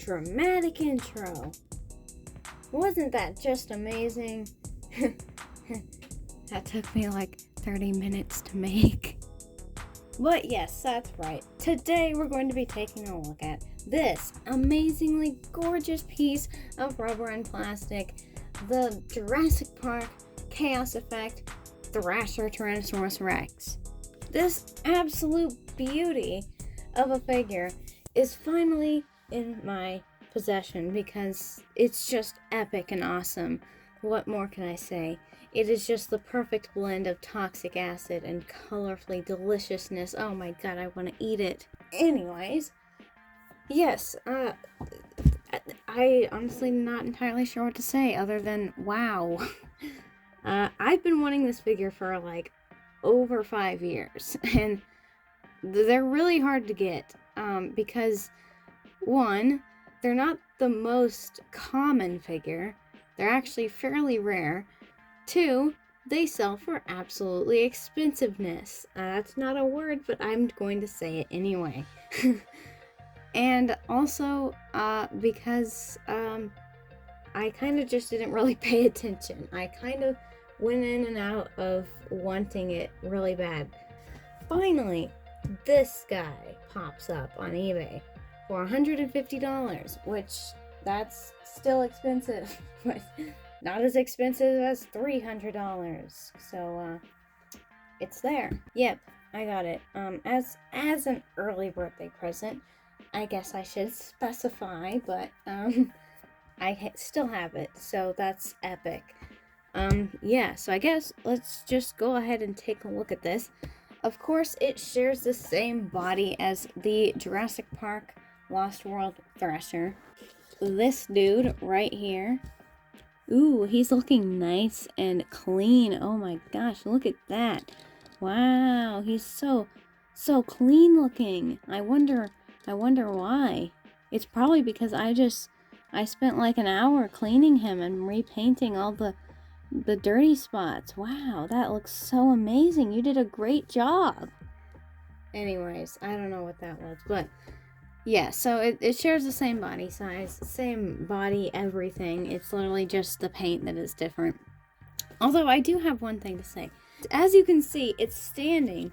dramatic intro. Wasn't that just amazing? That took me like 30 minutes to make. But yes, that's right. Today we're going to be taking a look at this amazingly gorgeous piece of rubber and plastic, the Jurassic Park Chaos Effect Thrasher Tyrannosaurus Rex. This absolute beauty of a figure is finally in my possession because it's just epic and awesome. What more can I say? It is just the perfect blend of toxic acid and colorfully deliciousness. Oh my god, I want to eat it. Anyways, yes, I honestly not entirely sure what to say other than wow. I've been wanting this figure for like over 5 years, and they're really hard to get because one, they're not the most common figure. They're actually fairly rare. 2, they sell for absolutely expensiveness. That's not a word, but I'm going to say it anyway. And also, because I kind of just didn't really pay attention. I kind of went in and out of wanting it really bad. Finally, this guy pops up on eBay for $150, which that's still expensive, but not as expensive as $300. So it's there. Yep, I got it. As an early birthday present, I guess I should specify, but I still have it, so that's epic. Yeah, so I guess let's just go ahead and take a look at this. Of course, it shares the same body as the Jurassic Park Lost World Thrasher. This dude right here. Ooh, he's looking nice and clean. Oh my gosh, look at that. Wow, he's so clean looking. I wonder why. It's probably because I spent like an hour cleaning him and repainting all the dirty spots. Wow, that looks so amazing. You did a great job. Anyways, I don't know what that was, but yeah, so it shares the same body size, same body, everything. It's literally just the paint that is different. Although I do have one thing to say. As you can see, it's standing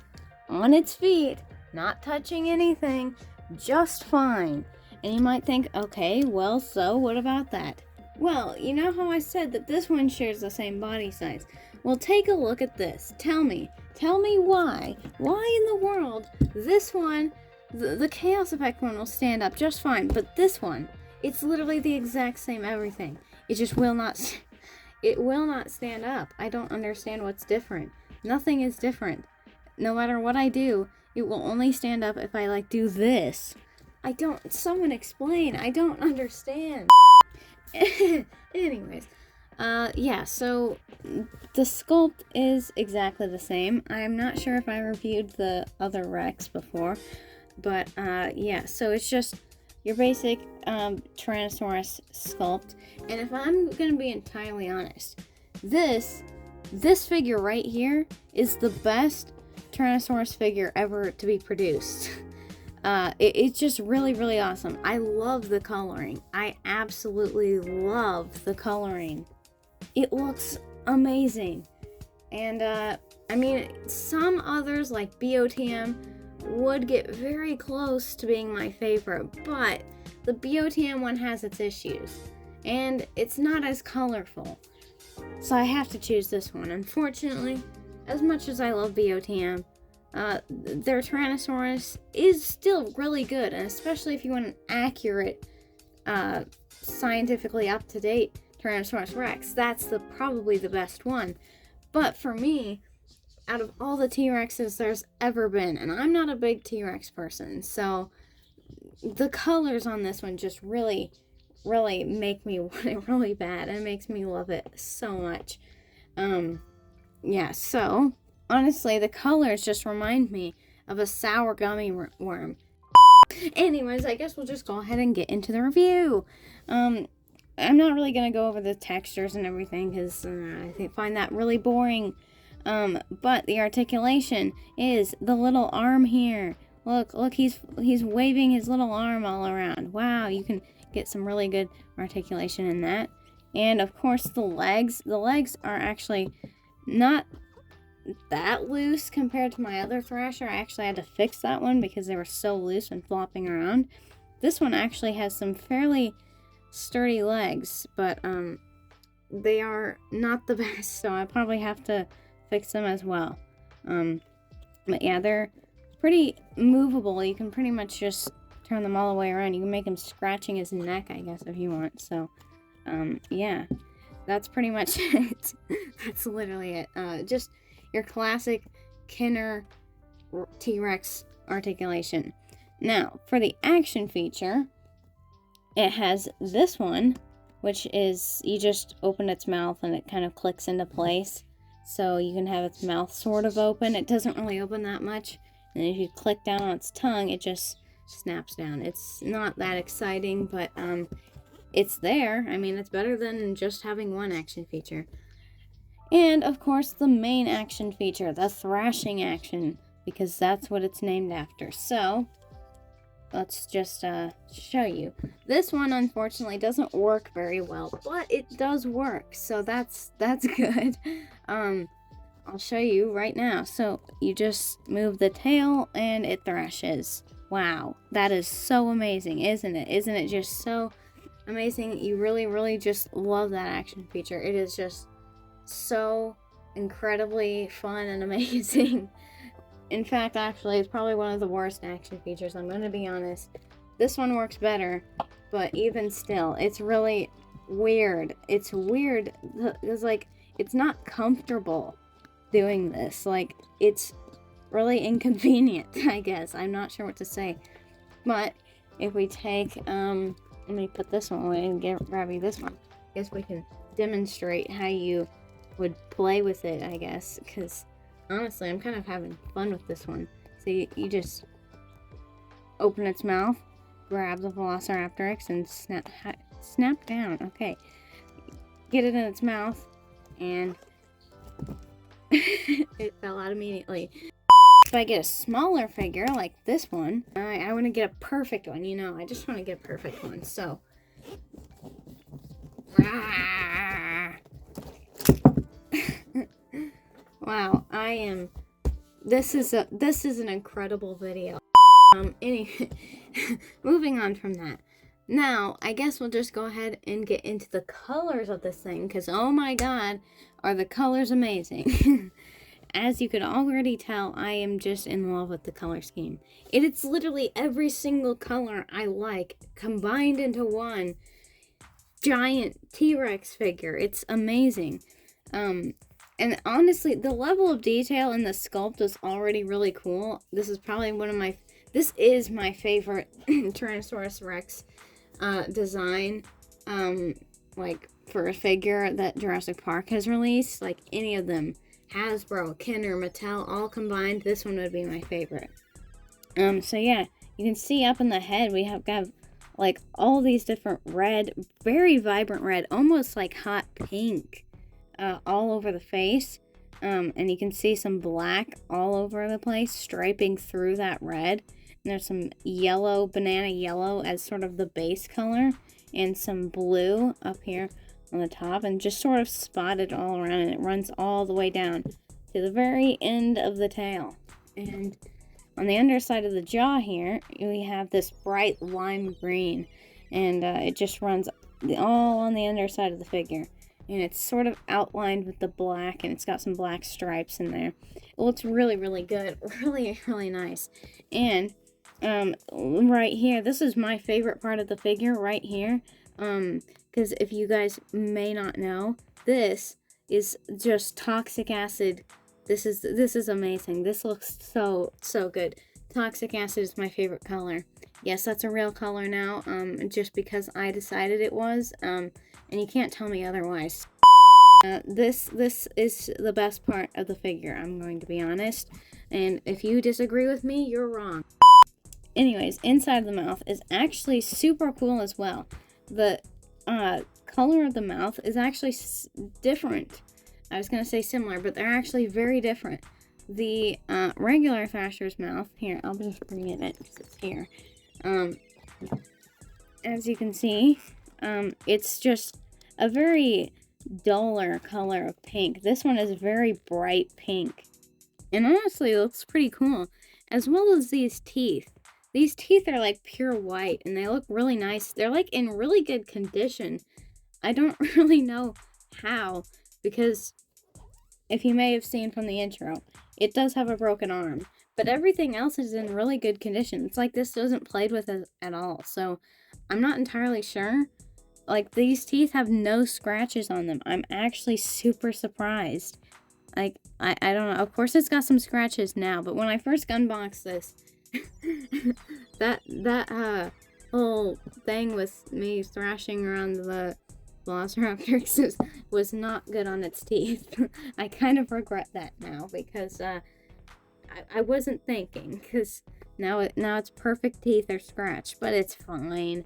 on its feet, not touching anything, just fine. And you might think, okay, well, so what about that? Well, you know how I said that this one shares the same body size? Well, take a look at this. Tell me why in the world this one, the Chaos Effect one will stand up just fine, but this one, it's literally the exact same everything. It just will not stand up. I don't understand what's different. Nothing is different. No matter what I do, it will only stand up if I like do this. Someone explain. I don't understand. Anyways, yeah, so the sculpt is exactly the same. I'm not sure if I reviewed the other Rex before, but yeah, so it's just your basic Tyrannosaurus sculpt. And if I'm gonna be entirely honest, this figure right here is the best Tyrannosaurus figure ever to be produced. It's just really, really awesome. I love the coloring. I absolutely love the coloring. It looks amazing. And, I mean, some others like BOTM would get very close to being my favorite, but the BOTM one has its issues, and it's not as colorful. So I have to choose this one. Unfortunately, as much as I love BOTM, their Tyrannosaurus is still really good, and especially if you want an accurate, scientifically up-to-date Tyrannosaurus Rex, that's probably the best one. But for me, out of all the T-Rexes there's ever been, and I'm not a big T-Rex person, so the colors on this one just really, really make me want it really bad, and it makes me love it so much. Yeah, so honestly, the colors just remind me of a sour gummy worm. Anyways, I guess we'll just go ahead and get into the review. I'm not really going to go over the textures and everything because I find that really boring. But the articulation is the little arm here. Look, he's waving his little arm all around. Wow, you can get some really good articulation in that. And of course the legs are actually not that loose compared to my other Thrasher. I actually had to fix that one because they were so loose when flopping around. This one actually has some fairly sturdy legs, but they are not the best, so I probably have to fix them as well. But yeah, they're pretty movable. You can pretty much just turn them all the way around. You can make him scratching his neck, I guess, if you want. So yeah, that's pretty much it. That's literally it. Just your classic Kenner T-Rex articulation. Now, for the action feature, it has this one, which is you just open its mouth and it kind of clicks into place. So you can have its mouth sort of open. It doesn't really open that much. And if you click down on its tongue, it just snaps down. It's not that exciting, but it's there. I mean, it's better than just having one action feature. And, of course, the main action feature, the thrashing action, because that's what it's named after. So, let's just show you. This one, unfortunately, doesn't work very well, but it does work, so that's good. I'll show you right now. So, you just move the tail, and it thrashes. Wow, that is so amazing, isn't it? Isn't it just so amazing? You really, really just love that action feature. It is just so incredibly fun and amazing. In fact, actually, it's probably one of the worst action features. I'm going to be honest. This one works better, but even still, it's really weird. It's weird. It's like, it's not comfortable doing this. Like, it's really inconvenient, I guess. I'm not sure what to say. But if we take, let me put this one away and grab you this one. I guess we can demonstrate how you would play with it, I guess, because honestly, I'm kind of having fun with this one. So you just open its mouth, grab the Velociraptor and snap down. Okay, get it in its mouth, and it fell out immediately. If I get a smaller figure like this one, I want to get a perfect one. You know, I just want to get a perfect one. So. Wow, this is an incredible video. Moving on from that. Now, I guess we'll just go ahead and get into the colors of this thing, because oh my god, are the colors amazing. As you could already tell, I am just in love with the color scheme. It's literally every single color I like combined into one giant T-Rex figure. It's amazing. And honestly, the level of detail in the sculpt is already really cool. This is probably this is my favorite Tyrannosaurus Rex design, like for a figure that Jurassic Park has released. Like any of them, Hasbro, Kenner, Mattel, all combined, this one would be my favorite. So yeah, you can see up in the head we have got like all these different red, very vibrant red, almost like hot pink. All over the face, and you can see some black all over the place, striping through that red. And there's some yellow, banana yellow as sort of the base color, and some blue up here on the top, and just sort of spotted all around, and it runs all the way down to the very end of the tail. And on the underside of the jaw here, we have this bright lime green, and it just runs all on the underside of the figure. And it's sort of outlined with the black, and it's got some black stripes in there. It looks really, really good. Really, really nice. And right here, this is my favorite part of the figure right here. Because if you guys may not know, this is just toxic acid. This is amazing. This looks so good. Toxic acid is my favorite color. Yes, that's a real color now. Just because I decided it was. And you can't tell me otherwise. This is the best part of the figure, I'm going to be honest. And if you disagree with me, you're wrong. Anyways, inside of the mouth is actually super cool as well. The color of the mouth is actually different. I was going to say similar, but they're actually very different. The regular Thrasher's mouth, here, I'll just bring it in because it's here. as you can see, it's just a very duller color of pink. This one is very bright pink. And honestly, it looks pretty cool. As well as these teeth. These teeth are like pure white and they look really nice. They're like in really good condition. I don't really know how, because if you may have seen from the intro, it does have a broken arm. But everything else is in really good condition. It's like this wasn't played with at all. So I'm not entirely sure. Like, these teeth have no scratches on them. I'm actually super surprised. Like, I don't know. Of course, it's got some scratches now, but when I first unboxed this, that whole thing with me thrashing around the Velociraptor was not good on its teeth. I kind of regret that now, because I wasn't thinking, because now it's perfect teeth are scratched, but it's fine.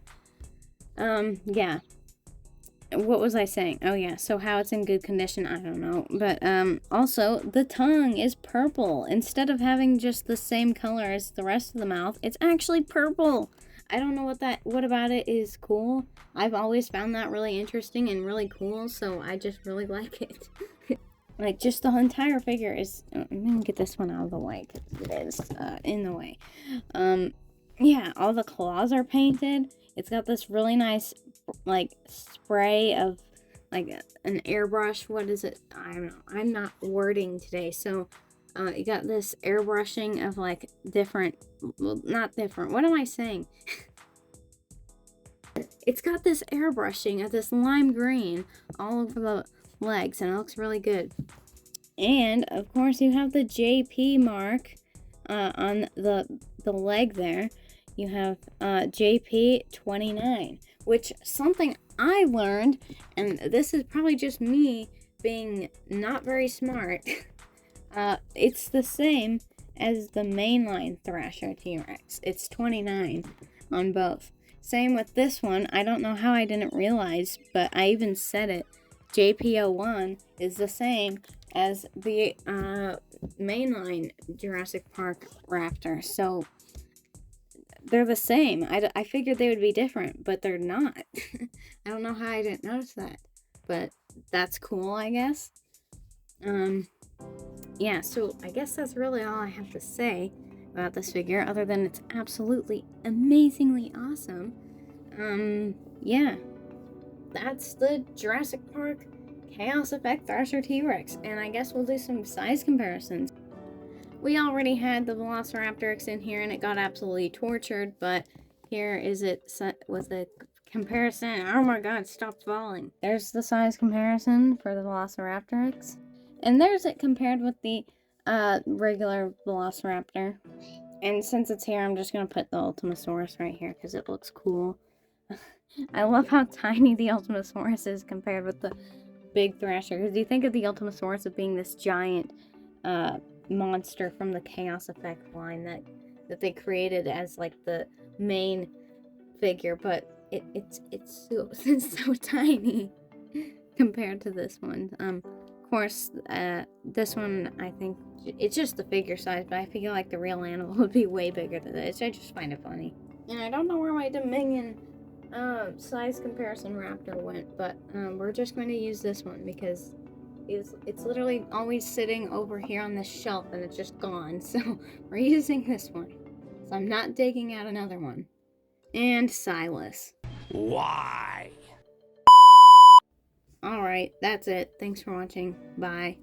Yeah. What was I saying? Oh yeah, so how it's in good condition, I don't know. But also the tongue is purple. Instead of having just the same color as the rest of the mouth, it's actually purple. I don't know what about it is cool. I've always found that really interesting and really cool, so I just really like it. Like, just the entire figure is... I'm gonna get this one out of the way, because it is in the way. Yeah, all the claws are painted. It's got this really nice, like, spray of, like, an airbrush. What is it? I don't know. I'm not wording today, so... you got this airbrushing of, like, different... Well, not different. What am I saying? It's got this airbrushing of this lime green all over the legs, and it looks really good. And, of course, you have the JP mark on the leg there. You have JP 29, which something I learned, and this is probably just me being not very smart, it's the same as the mainline Thrasher T-Rex. It's 29 on both. Same with this one. I don't know how I didn't realize, but I even said it. JP01 is the same as the mainline Jurassic Park Raptor. So they're the same. I figured they would be different, but they're not. I don't know how I didn't notice that, but that's cool, I guess. Yeah, so I guess that's really all I have to say about this figure, other than it's absolutely amazingly awesome. Yeah, that's the Jurassic Park Chaos Effect Thrasher T-Rex, and I guess we'll do some size comparisons. We already had the Velociraptor X in here, and it got absolutely tortured, but here is it with a comparison. Oh my god, stop falling. There's the size comparison for the Velociraptor X, and there's it compared with the regular Velociraptor. And since it's here, I'm just going to put the Ultimasaurus right here because it looks cool. I love how tiny the Ultimasaurus is compared with the big Thrasher. Because you think of the Ultimasaurus as being this giant monster from the Chaos Effect line that they created as like the main figure. But it's so tiny compared to this one. Of course, this one, I think, it's just the figure size, but I feel like the real animal would be way bigger than this. I just find it funny. And I don't know where my Dominion size comparison raptor went, but we're just going to use this one because it's literally always sitting over here on this shelf and it's just gone. So we're using this one. So I'm not digging out another one. And Silas. Why? Alright, that's it. Thanks for watching. Bye.